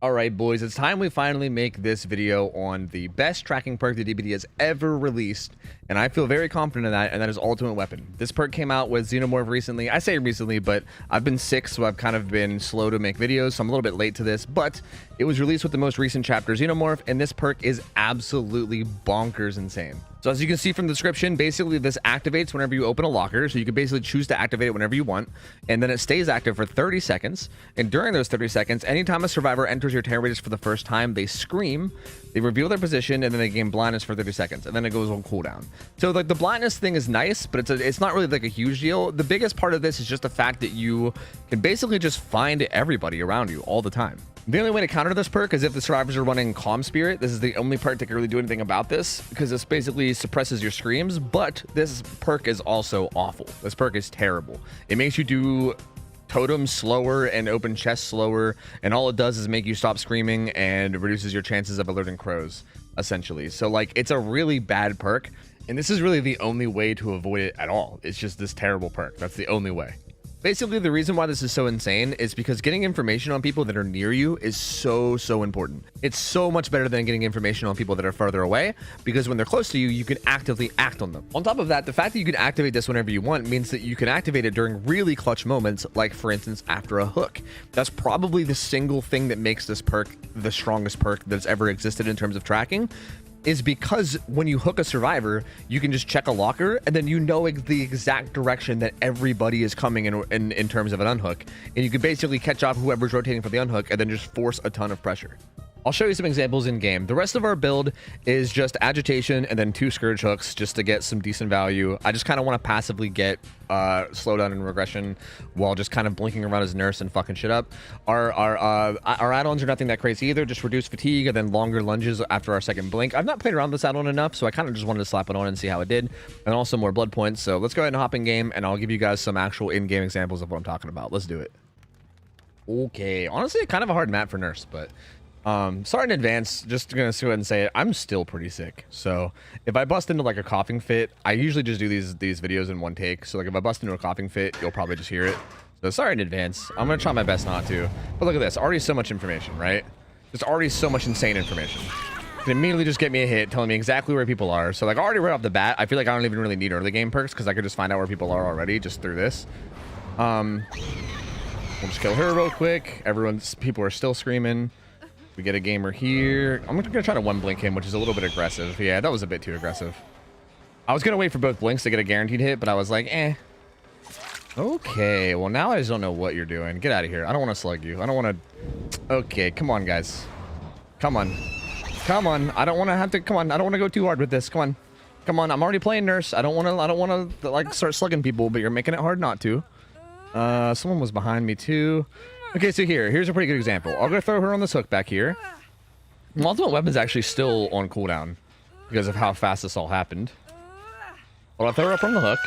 All right, boys, it's time we finally make this video on the best tracking perk the DBD has ever released, and I feel very confident in that, and that is Ultimate Weapon. This perk came out with Xenomorph recently. I say recently, but I've been sick, so I've kind of been slow to make videos, so I'm a little bit late to this, but it was released with the most recent chapter, Xenomorph, and this perk is absolutely bonkers insane. So as you can see from the description, basically this activates whenever you open a locker. So you can basically choose to activate it whenever you want. And then it stays active for 30 seconds. And during those 30 seconds, anytime a survivor enters your terror radius for the first time, they scream, they reveal their position, and then they gain blindness for 30 seconds. And then it goes on cooldown. So like the blindness thing is nice, but it's not really like a huge deal. The biggest part of this is just the fact that you can basically just find everybody around you all the time. The only way to counter this perk is if the survivors are running Calm Spirit. This is the only perk that can really do anything about this, because this basically suppresses your screams, but this perk is also awful. This perk is terrible. It makes you do totems slower and open chests slower, and all it does is make you stop screaming and reduces your chances of alerting crows, essentially. So like, it's a really bad perk, and this is really the only way to avoid it at all. It's just this terrible perk. That's the only way. Basically, the reason why this is so insane is because getting information on people that are near you is so important. It's so much better than getting information on people that are farther away, because when they're close to you, you can actively act on them. On top of that, the fact that you can activate this whenever you want means that you can activate it during really clutch moments, like for instance, after a hook. That's probably the single thing that makes this perk the strongest perk that's ever existed in terms of tracking, is because when you hook a survivor, you can just check a locker, and then you know the exact direction that everybody is coming in terms of an unhook, and you can basically catch off whoever's rotating for the unhook and then just force a ton of pressure. I'll show you some examples in game. The rest of our build is just agitation and then 2 scourge hooks just to get some decent value. I just kind of want to passively get slowdown and regression while just kind of blinking around as nurse and fucking shit up. Our add-ons are nothing that crazy either, just reduce fatigue and then longer lunges after our second blink. I've not played around this add-on enough, so I kind of just wanted to slap it on and see how it did, and also more blood points. So let's go ahead and hop in game, and I'll give you guys some actual in-game examples of what I'm talking about. Let's do it. Okay, honestly, kind of a hard map for nurse, but sorry in advance, just gonna go ahead and say it, I'm still pretty sick. So if I bust into like a coughing fit, I usually just do these videos in one take. So like if I bust into a coughing fit, you'll probably just hear it. So sorry in advance. I'm gonna try my best not to. But look at this, already so much information, right? There's already so much insane information. It immediately just get me a hit telling me exactly where people are. So like already right off the bat, I feel like I don't even really need early game perks, because I could just find out where people are already just through this. We'll just kill her real quick. People are still screaming. We get a gamer here. I'm gonna try to one blink him, which is a little bit aggressive. Yeah, that was a bit too aggressive. I was gonna wait for both blinks to get a guaranteed hit, but I was like, eh. Okay, well now I just don't know what you're doing. Get out of here. I don't want to slug you. I don't want to. Okay, come on, guys. Come on. Come on. I don't want to have to. Come on. I don't want to go too hard with this. Come on. Come on. I'm already playing nurse. I don't want to like start slugging people, but you're making it hard not to. Someone was behind me too. Okay, so here's a pretty good example. I'll go throw her on this hook back here. My ultimate weapon's actually still on cooldown because of how fast this all happened. Well, I'll throw her up on the hook.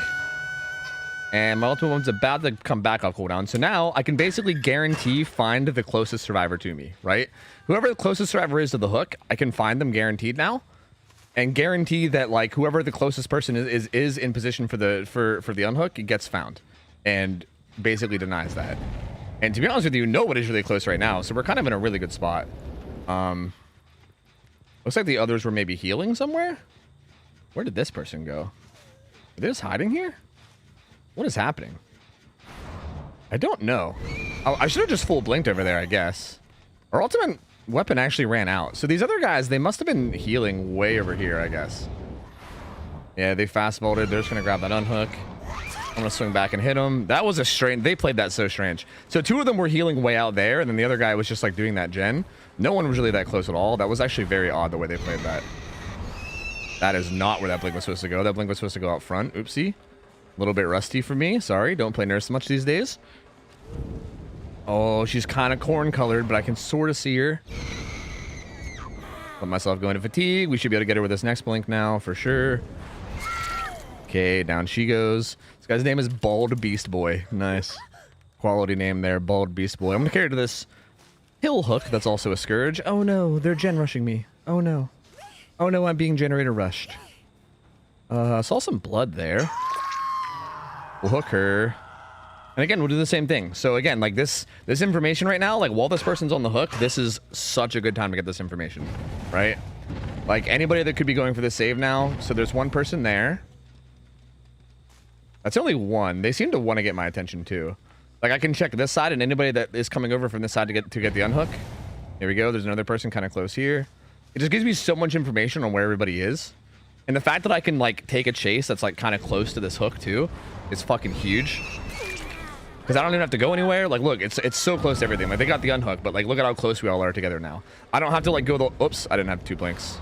And my ultimate weapon's about to come back off cooldown. So now I can basically guarantee find the closest survivor to me, right? Whoever the closest survivor is to the hook, I can find them guaranteed now. And guarantee that like whoever the closest person is in position for the unhook, it gets found. And basically denies that. And to be honest with you, nobody's really close right now, so we're kind of in a really good spot. Looks like the others were maybe healing somewhere. Where did this person go? Are they just hiding here? What is happening? I don't know. Oh, I should have just full blinked over there, I guess. Our ultimate weapon actually ran out. So these other guys, they must have been healing way over here, I guess. Yeah, they fast vaulted. They're just going to grab that unhook. I'm gonna swing back and hit him. That was a strange. They played that so strange. So 2 of them were healing way out there, and then the other guy was just like doing that gen. No one was really that close at all. That was actually very odd the way they played that. That is not where that blink was supposed to go. That blink was supposed to go out front. Oopsie. A little bit rusty for me. Sorry. Don't play nurse much these days. Oh, she's kind of corn colored, but I can sort of see her. Let myself go into fatigue. We should be able to get her with this next blink now for sure. Okay, down she goes. This guy's name is Bald Beast Boy. Nice. Quality name there, Bald Beast Boy. I'm gonna carry her to this hill hook that's also a scourge. Oh no, they're gen rushing me. Oh no. Oh no, I'm being generator rushed. Saw some blood there. We'll hook her. And again, we'll do the same thing. So again, like this information right now, like while this person's on the hook, this is such a good time to get this information, right? Like anybody that could be going for the save now. So there's one person there. That's only one. They seem to want to get my attention too. Like I can check this side, and anybody that is coming over from this side to get the unhook. Here we go. There's another person kind of close here. It just gives me so much information on where everybody is. And the fact that I can like take a chase that's like kind of close to this hook too is fucking huge. Because I don't even have to go anywhere. Like, look, it's so close to everything. Like, they got the unhook, but like, look at how close we all are together now. I don't have to like go the... Oops, I didn't have 2 blinks.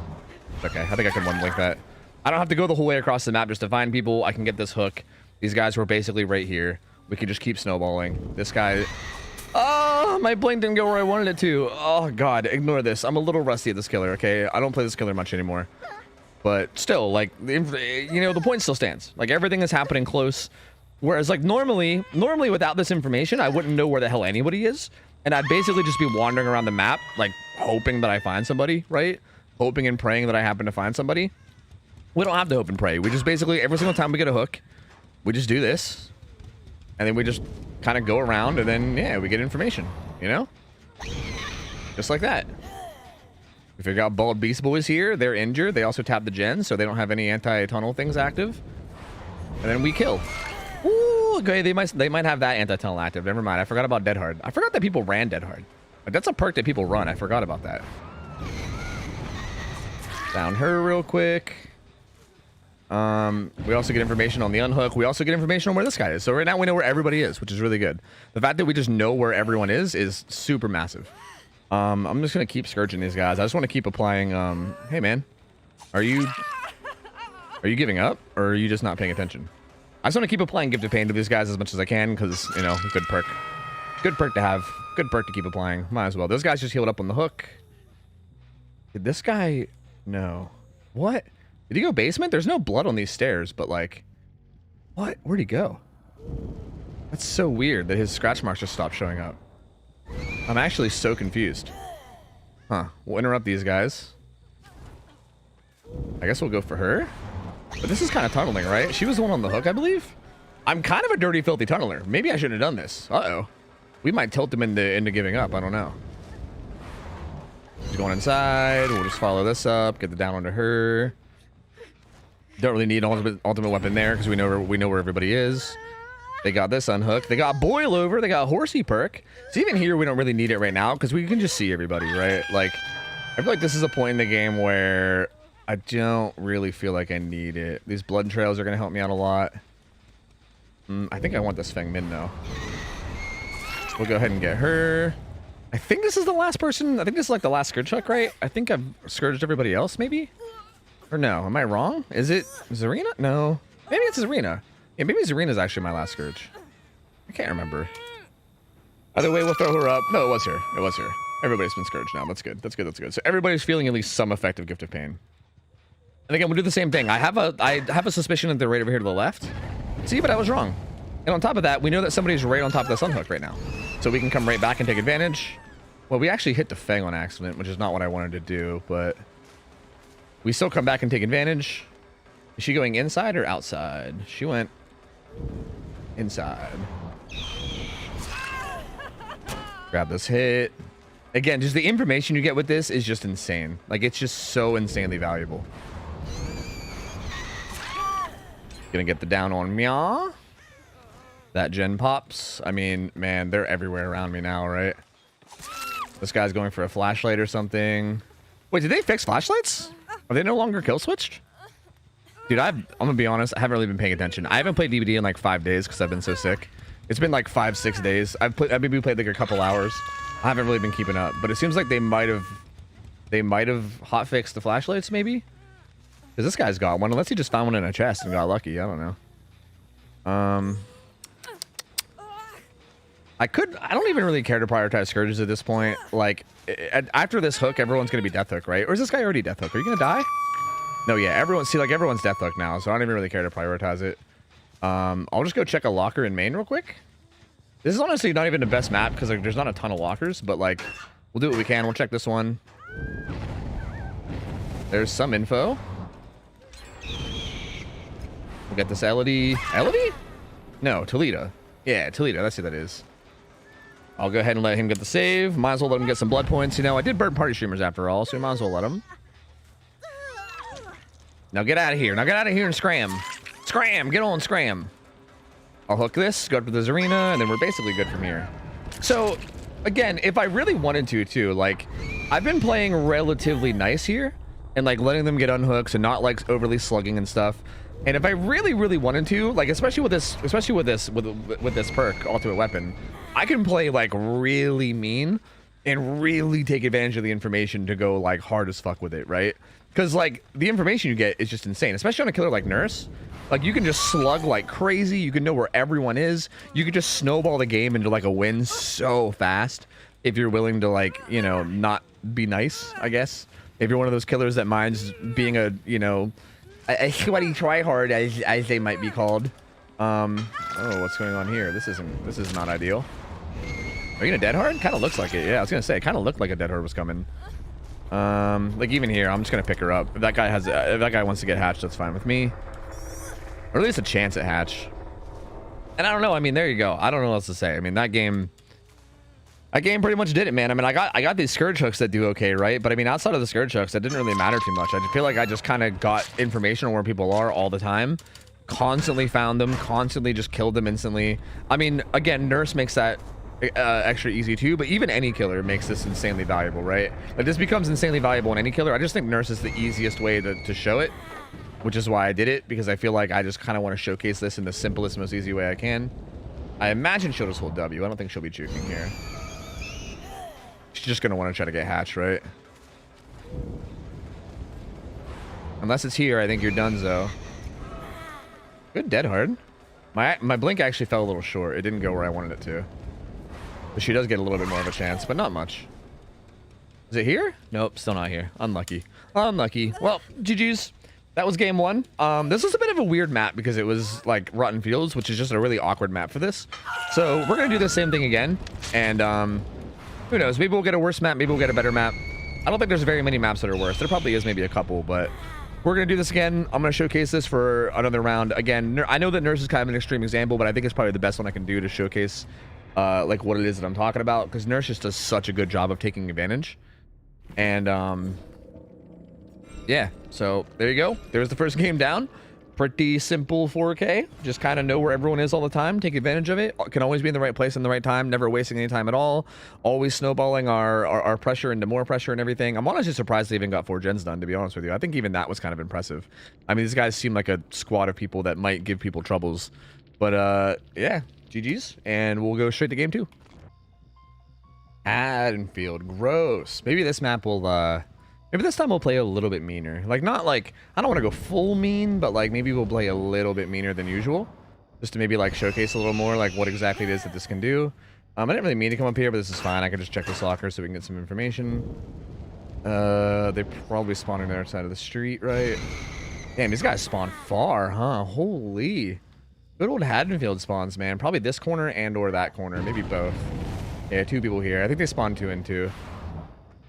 Okay, I think I can 1 blink that. I don't have to go the whole way across the map just to find people. I can get this hook. These guys were basically right here. We could just keep snowballing. This guy... Oh, my blink didn't go where I wanted it to. Oh, God, ignore this. I'm a little rusty at this killer, okay? I don't play this killer much anymore. But still, like, you know, the point still stands. Like, everything is happening close. Whereas, like, normally without this information, I wouldn't know where the hell anybody is. And I'd basically just be wandering around the map, like, hoping that I find somebody, right? Hoping and praying that I happen to find somebody. We don't have to hope and pray. We just basically, every single time we get a hook, we just do this. And then we just kind of go around, and then, yeah, we get information, you know? Just like that. We figure out Bald Beast Boys here. They're injured. They also tap the gen, so they don't have any anti-tunnel things active. And then we kill. Ooh, okay, they might have that anti-tunnel active. Never mind. I forgot about Dead Hard. I forgot that people ran Dead Hard. Like, that's a perk that people run. I forgot about that. Down her real quick. We also get information on the unhook. We also get information on where this guy is. So right now we know where everybody is, which is really good. The fact that we just know where everyone is super massive. I'm just gonna keep scourging these guys. I just want to keep applying. Hey man, are you giving up, or are you just not paying attention? I just want to keep applying Gift of Pain to these guys as much as I can, because, you know, good perk to have, good perk to keep applying. Might as well. Those guys just healed up on the hook. Did this guy? No. What? Did he go basement? There's no blood on these stairs, but like, what? Where'd he go? That's so weird that his scratch marks just stopped showing up. I'm actually so confused. Huh. We'll interrupt these guys. I guess we'll go for her. But this is kind of tunneling, right? She was the one on the hook, I believe. I'm kind of a dirty, filthy tunneler. Maybe I shouldn't have done this. Uh-oh. We might tilt them into giving up. I don't know. She's going inside. We'll just follow this up. Get the down onto her. Don't really need an ultimate weapon there because we know where everybody is. They got this unhooked. They got boil over. They got horsey perk. So even here, we don't really need it right now because we can just see everybody, right? Like, I feel like this is a point in the game where I don't really feel like I need it. These blood trails are going to help me out a lot. I think I want this Feng Min though. We'll go ahead and get her. I think this is the last person. I think this is like the last Scourge Chuck, right? I think I've scourged everybody else, maybe? Or no, am I wrong? Is it Zarina? No. Maybe it's Zarina. Yeah, maybe Zarina's actually my last Scourge. I can't remember. Either way, we'll throw her up. No, it was her. It was her. Everybody's been scourged now. That's good. That's good. That's good. So everybody's feeling at least some effective Gift of Pain. And again, we'll do the same thing. I have a suspicion that they're right over here to the left. See, but I was wrong. And on top of that, we know that somebody's right on top of this unhook right now. So we can come right back and take advantage. Well, we actually hit the Fang on accident, which is not what I wanted to do, but we still come back and take advantage. Is she going inside or outside? She went inside. Grab this hit. Again, just the information you get with this is just insane. Like, it's just so insanely valuable. Gonna get the down on Meow. That gen pops. I mean, man, they're everywhere around me now, right? This guy's going for a flashlight or something. Wait, did they fix flashlights? Are they no longer kill switched? Dude, I'm gonna be honest, I haven't really been paying attention. I haven't played DBD in like 5 days because I've been so sick. It's been like 5-6 days. I've maybe played like a couple hours. I haven't really been keeping up, but it seems like they might have hotfixed the flashlights, maybe? Because this guy's got one, unless he just found one in a chest and got lucky. I don't know. I don't even really care to prioritize Scourges at this point. Like, after this hook, everyone's going to be Death Hook, right? Or is this guy already Death Hook? Are you going to die? No, yeah, everyone's Death Hook now, so I don't even really care to prioritize it. I'll just go check a locker in main real quick. This is honestly not even the best map because like, there's not a ton of lockers, but like, we'll do what we can. We'll check this one. There's some info. We'll get this Elodie. Elodie? No, Toledo. Yeah, Toledo. That's who that is. I'll go ahead and let him get the save. Might as well let him get some blood points. You know, I did burn party streamers after all, so we might as well let him. Now get out of here. Now get out of here and scram. Scram. Get on, scram. I'll hook this, go up to this arena, and then we're basically good from here. So, again, if I really wanted to, too, like, I've been playing relatively nice here, and, like, letting them get unhooks and not, like, overly slugging and stuff. And if I really, really wanted to, like, especially with this perk, ultimate weapon, I can play, like, really mean and really take advantage of the information to go, like, hard as fuck with it, right? Because, like, the information you get is just insane, especially on a killer like Nurse. Like, you can just slug like crazy. You can know where everyone is. You can just snowball the game into, like, a win so fast if you're willing to, like, you know, not be nice, I guess. If you're one of those killers that minds being a, you know, a sweaty tryhard, as they might be called. Oh, what's going on here? This is not ideal. Are you gonna dead hard? Kind of looks like it. Yeah, I was gonna say, it kind of looked like a dead hard was coming. Like, even here, I'm just gonna pick her up. If that guy wants to get hatched, that's fine with me. Or at least a chance at hatch. And I don't know. I mean, there you go. I don't know what else to say. I mean, that game pretty much did it, man. I mean, I got these scourge hooks that do okay, right? But I mean, outside of the scourge hooks, that didn't really matter too much. I feel like I just kind of got information on where people are all the time. Constantly found them. Constantly just killed them instantly. I mean, again, Nurse makes that extra easy too, but even any killer makes this insanely valuable, right? Like, this becomes insanely valuable in any killer. I just think Nurse is the easiest way to show it, which is why I did it, because I feel like I just kind of want to showcase this in the simplest, most easy way I can. I imagine she'll just hold W. I don't think she'll be juking here. She's just going to want to try to get hatched, right? Unless it's here, I think you're donezo. Good dead hard. My blink actually fell a little short. It didn't go where I wanted it to. But she does get a little bit more of a chance, but not much. Is it here? Nope, still not here. Unlucky. Unlucky. Well, GG's. That was game one. This was a bit of a weird map because it was like Rotten Fields, which is just a really awkward map for this. So we're going to do the same thing again. And who knows? Maybe we'll get a worse map. Maybe we'll get a better map. I don't think there's very many maps that are worse. There probably is maybe a couple, but we're going to do this again. I'm going to showcase this for another round. Again, I know that Nurse is kind of an extreme example, but I think it's probably the best one I can do to showcase like what it is that I'm talking about, because Nurse just does such a good job of taking advantage. And yeah, so there you go. There's the first game down. Pretty simple 4K. Just kind of know where everyone is all the time. Take advantage of it. Can always be in the right place in the right time. Never wasting any time at all. Always snowballing our pressure into more pressure and everything. I'm honestly surprised they even got 4 gens done, to be honest with you. I think even that was kind of impressive. I mean, these guys seem like a squad of people that might give people troubles. But yeah, GG's. And we'll go straight to game 2. Haddonfield. Gross. Maybe this map will... Maybe this time we'll play a little bit meaner. Like, not like, I don't want to go full mean, but like maybe we'll play a little bit meaner than usual. Just to maybe like showcase a little more like what exactly it is that this can do. I didn't really mean to come up here, but this is fine. I can just check this locker so we can get some information. They probably spawn on the other side of the street, right? Damn, these guys spawn far, huh? Holy. Good old Haddonfield spawns, man. Probably this corner and or that corner. Maybe both. Yeah, 2 people here. I think they spawn 2 and 2.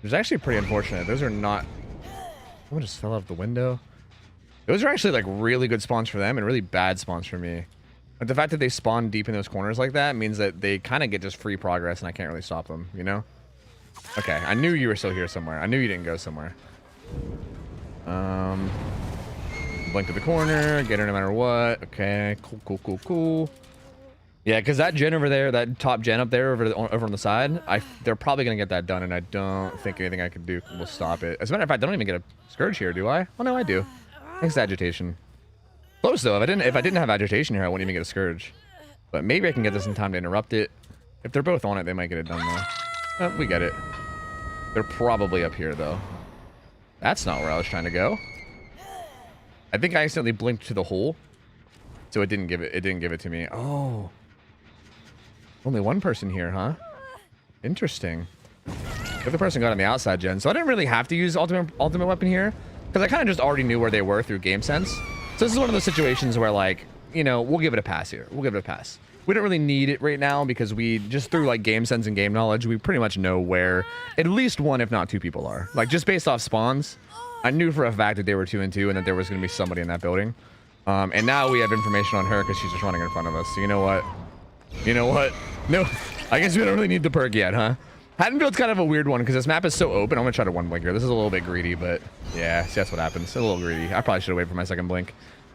Which is actually pretty unfortunate. Those are not... Someone just fell out the window. Those are actually like really good spawns for them and really bad spawns for me. But the fact that they spawn deep in those corners like that means that they kind of get just free progress and I can't really stop them, you know? Okay, I knew you were still here somewhere. I knew you didn't go somewhere. Blink to the corner, get her no matter what. Okay, cool. Yeah, because that gen over there, that top gen up there over on the side, they're probably going to get that done, and I don't think anything I can do will stop it. As a matter of fact, I don't even get a Scourge here, do I? Oh, no, I do. Thanks to Agitation. Close, though. If I didn't have Agitation here, I wouldn't even get a Scourge. But maybe I can get this in time to interrupt it. If they're both on it, they might get it done, though. Oh, we get it. They're probably up here, though. That's not where I was trying to go. I think I accidentally blinked to the hole, so it didn't give it to me. Oh. Only one person here, huh? Interesting. The other person got on the outside gen, so I didn't really have to use ultimate weapon here, because I kind of just already knew where they were through game sense. So this is one of those situations where, like, you know, we'll give it a pass here. We'll give it a pass. We don't really need it right now because we just through like game sense and game knowledge, we pretty much know where at least 1, if not 2 people are. Like, just based off spawns, I knew for a fact that they were 2 and 2 and that there was going to be somebody in that building. And now we have information on her because she's just running in front of us. So you know what? You know what? No, I guess we don't really need the perk yet, huh? Haddonfield's kind of a weird one because this map is so open. I'm gonna try to one blink here. This is a little bit greedy, but yeah, see, that's what happens. It's a little greedy. I probably should have waited for my second blink.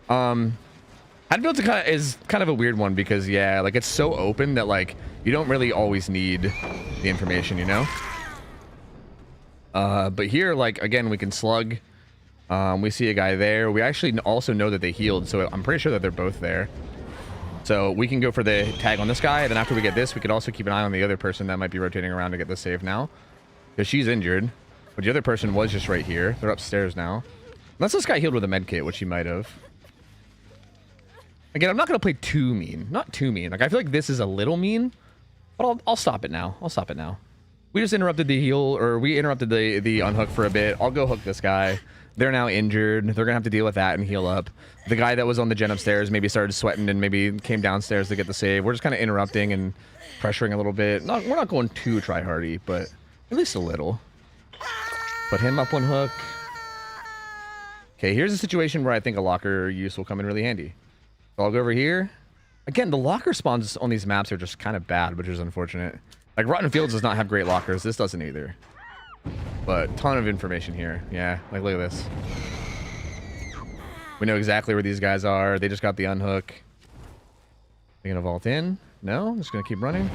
Haddonfield's is kind of a weird one because yeah, like it's so open that like you don't really always need the information, you know. But here, like again, we can slug. We see a guy there. We actually also know that they healed, so I'm pretty sure that they're both there. So we can go for the tag on this guy, and then after we get this, we could also keep an eye on the other person that might be rotating around to get the save now. Because she's injured. But the other person was just right here. They're upstairs now. Unless this guy healed with a med kit, which he might have. Again, I'm not going to play too mean. Not too mean. Like, I feel like this is a little mean. But I'll stop it now. I'll stop it now. We just interrupted the heal, or we interrupted the unhook for a bit. I'll go hook this guy. They're now injured. They're gonna have to deal with that and heal up. The guy that was on the gen upstairs maybe started sweating and maybe came downstairs to get the save. We're just kind of interrupting and pressuring a little bit. We're not going too try-hardy, but at least a little. Put him up one hook. Okay, here's a situation where I think a locker use will come in really handy. So I'll go over here. Again, the locker spawns on these maps are just kind of bad, which is unfortunate. Like, Rotten Fields does not have great lockers. This doesn't either. But ton of information here. Yeah, like look at this. We know exactly where these guys are. They just got the unhook. They gonna vault in? No? I'm just gonna keep running.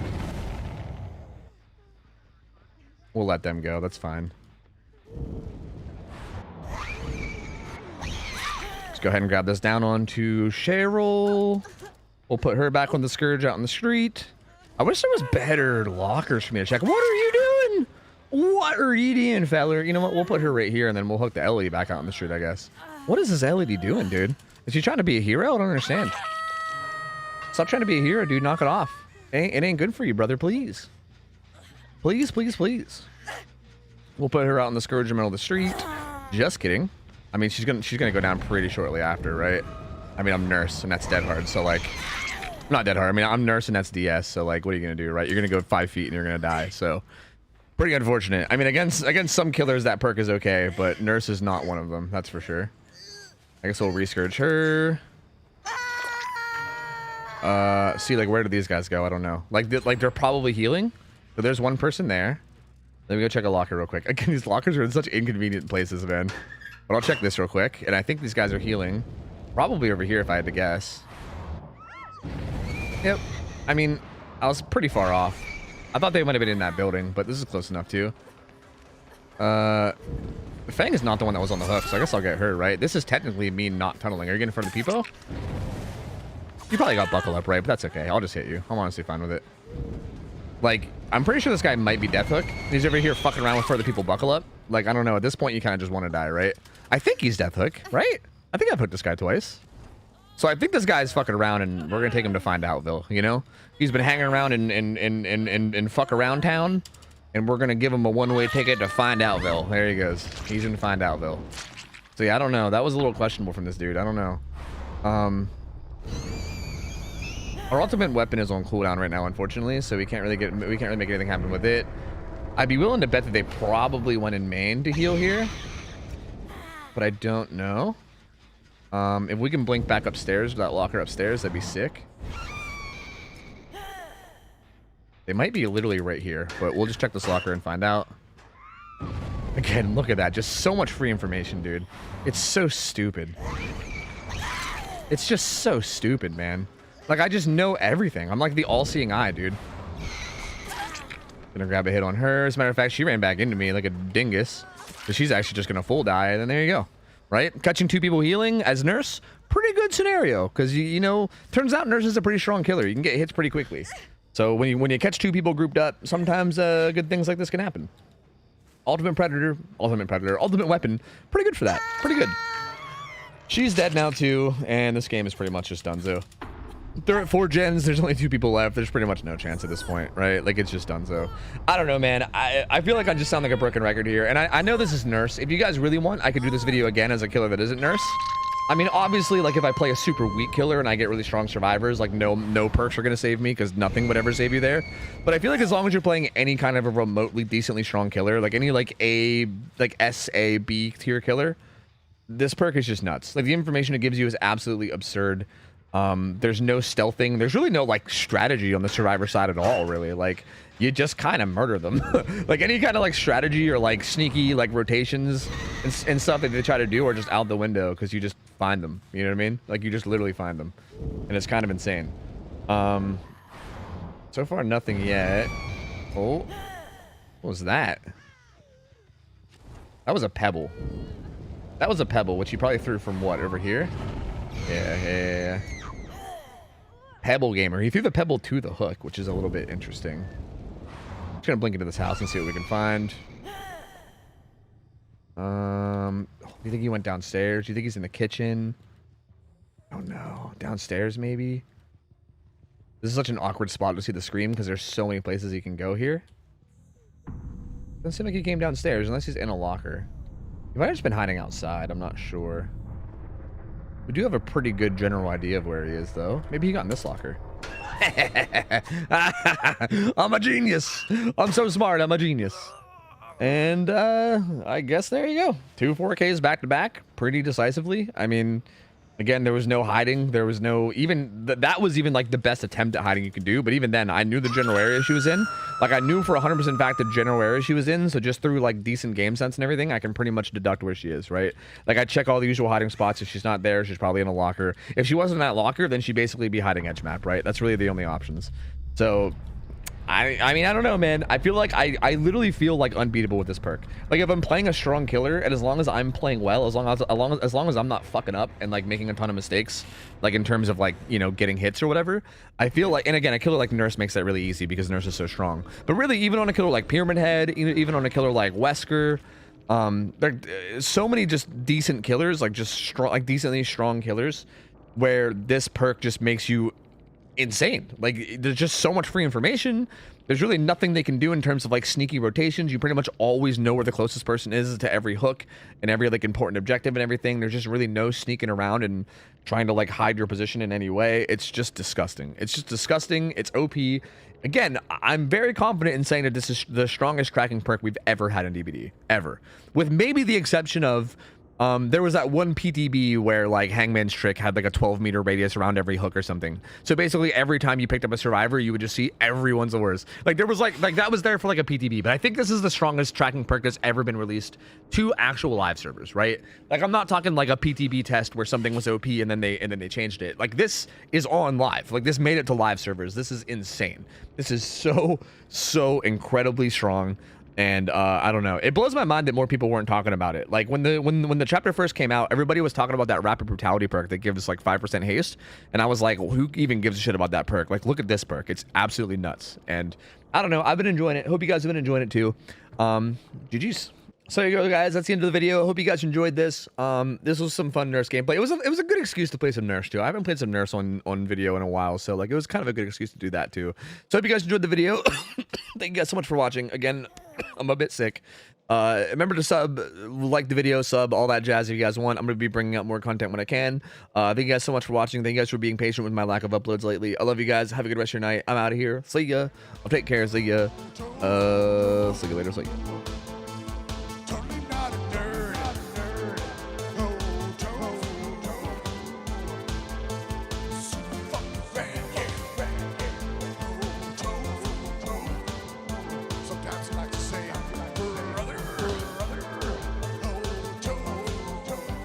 We'll let them go. That's fine. Let's go ahead and grab this down onto Cheryl. We'll put her back on the Scourge out in the street. I wish there was better lockers for me to check. What are you doing? What are you doing, feller? You know what? We'll put her right here, and then we'll hook the LED back out on the street, I guess. What is this LED doing, dude? Is she trying to be a hero? I don't understand. Stop trying to be a hero, dude. Knock it off. It ain't good for you, brother. Please. Please, please, please. We'll put her out in the Scourge in the middle of the street. Just kidding. I mean, she's gonna go down pretty shortly after, right? I mean, I'm Nurse, and that's dead hard, so like... Not dead hard. I mean, I'm Nurse, and that's DS, so like, what are you gonna do, right? You're gonna go 5 feet, and you're gonna die, so... Pretty unfortunate. I mean, against some killers, that perk is okay, but Nurse is not one of them. That's for sure. I guess we'll rescourge her. See, like, where do these guys go? I don't know. Like they're probably healing. So there's one person there. Let me go check a locker real quick. Again, these lockers are in such inconvenient places, man. But I'll check this real quick. And I think these guys are healing. Probably over here, if I had to guess. Yep. I mean, I was pretty far off. I thought they might have been in that building, but this is close enough too. Fang is not the one that was on the hook, so I guess I'll get her, right? This is technically me not tunneling. Are you getting in front of the people? You probably got buckle up, right? But that's okay. I'll just hit you. I'm honestly fine with it. Like, I'm pretty sure this guy might be death hook. He's over here fucking around with further people buckle up. Like, I don't know. At this point, you kind of just want to die, right? I think he's death hook, right? I think I've hooked this guy twice. So I think this guy's fucking around, and we're gonna take him to find outville. You know, he's been hanging around in fuck around town, and we're gonna give him a one-way ticket to find outville. There he goes. He's in find outville. So yeah, I don't know. That was a little questionable from this dude. I don't know. Our ultimate weapon is on cooldown right now, unfortunately, so we can't really make anything happen with it. I'd be willing to bet that they probably went in main to heal here, but I don't know. If we can blink back upstairs with that locker upstairs, that'd be sick. They might be literally right here, but we'll just check this locker and find out. Again, look at that. Just so much free information, dude. It's so stupid. It's just so stupid, man. Like, I just know everything. I'm like the all-seeing eye, dude. Gonna grab a hit on her. As a matter of fact, she ran back into me like a dingus. So she's actually just gonna full die, and then there you go. Right? Catching 2 people healing as Nurse, pretty good scenario. Because, you know, turns out Nurse is a pretty strong killer. You can get hits pretty quickly. So when you catch 2 people grouped up, sometimes good things like this can happen. Ultimate Predator, Ultimate Weapon. Pretty good for that. Pretty good. She's dead now, too. And this game is pretty much just donezo. They're at 4 gens. There's only 2 people left. There's pretty much no chance at this point, right? Like, it's just donezo. I don't know, man. I feel like I just sound like a broken record here. And I know this is Nurse. If you guys really want, I could do this video again as a killer that isn't Nurse. I mean, obviously, like, if I play a super weak killer and I get really strong survivors, like, no perks are going to save me because nothing would ever save you there. But I feel like as long as you're playing any kind of a remotely decently strong killer, like any, like, S, A, B tier killer, this perk is just nuts. Like, the information it gives you is absolutely absurd. There's no stealthing. There's really no like strategy on the survivor side at all, really. Like, you just kind of murder them. Like any kind of like strategy or like sneaky like rotations and stuff that they try to do are just out the window because you just find them. You know what I mean? Like you just literally find them, and it's kind of insane. So far nothing yet. Oh, what was that? That was a pebble. That was a pebble, which he probably threw from what, over here? Yeah. Pebble gamer. He threw the pebble to the hook, which is a little bit interesting. I'm just gonna blink into this house and see what we can find. Do you think he went downstairs? Do you think he's in the kitchen? Oh no. Downstairs maybe? This is such an awkward spot to see the scream because there's so many places he can go here. Doesn't seem like he came downstairs unless he's in a locker. He might have just been hiding outside. I'm not sure. We do have a pretty good general idea of where he is, though. Maybe he got in this locker. I'm a genius. I'm so smart. I'm a genius. And I guess there you go. 2 4Ks back to back pretty decisively. I mean, again, there was no hiding. There was no even that was even like the best attempt at hiding you could do. But even then, I knew the general area she was in. Like I knew for 100% fact the general area she was in. So just through like decent game sense and everything, I can pretty much deduct where she is, right? Like I check all the usual hiding spots. If she's not there, she's probably in a locker. If she wasn't in that locker, then she'd basically be hiding edge map, right? That's really the only options. So I mean, I don't know, man. I feel like I literally feel like unbeatable with this perk. Like if I'm playing a strong killer, and as long as I'm playing well, as long as I'm not fucking up and like making a ton of mistakes, like in terms of like, you know, getting hits or whatever, I feel like, and again, a killer like Nurse makes that really easy because Nurse is so strong. But really, even on a killer like Pyramid Head, even on a killer like Wesker, there's so many just decent killers, like just strong, like decently strong killers, where this perk just makes you insane. Like there's just so much free information. There's really nothing they can do in terms of like sneaky rotations. You pretty much always know where the closest person is to every hook and every like important objective and everything. There's just really no sneaking around and trying to like hide your position in any way. It's just disgusting. It's just disgusting. It's OP. Again, I'm very confident in saying that this is the strongest cracking perk we've ever had in DBD, ever, with maybe the exception of there was that one PTB where like Hangman's Trick had like a 12-meter radius around every hook or something. So basically every time you picked up a survivor, you would just see everyone's ores. Like there was like that was there for like a PTB, but I think this is the strongest tracking perk that's ever been released to actual live servers, right? Like I'm not talking like a PTB test where something was OP and then they changed it. Like this is on live. Like this made it to live servers. This is insane. This is so incredibly strong. And I don't know. It blows my mind that more people weren't talking about it. Like when the chapter first came out, everybody was talking about that rapid brutality perk that gives like 5% haste, and I was like, well, who even gives a shit about that perk? Like, look at this perk. It's absolutely nuts. And I don't know. I've been enjoying it. Hope you guys have been enjoying it too. GG's. So there you go, guys. That's the end of the video. I hope you guys enjoyed this. This was some fun Nurse gameplay. It was a good excuse to play some Nurse too. I haven't played some Nurse on video in a while, so like it was kind of a good excuse to do that too. So I hope you guys enjoyed the video. Thank you guys so much for watching. Again, I'm a bit sick. Remember to sub, like the video, sub, all that jazz if you guys want. I'm going to be bringing out more content when I can. Thank you guys so much for watching. Thank you guys for being patient with my lack of uploads lately. I love you guys. Have a good rest of your night. I'm out of here. See ya. I'll take care. See ya. See you later. See ya.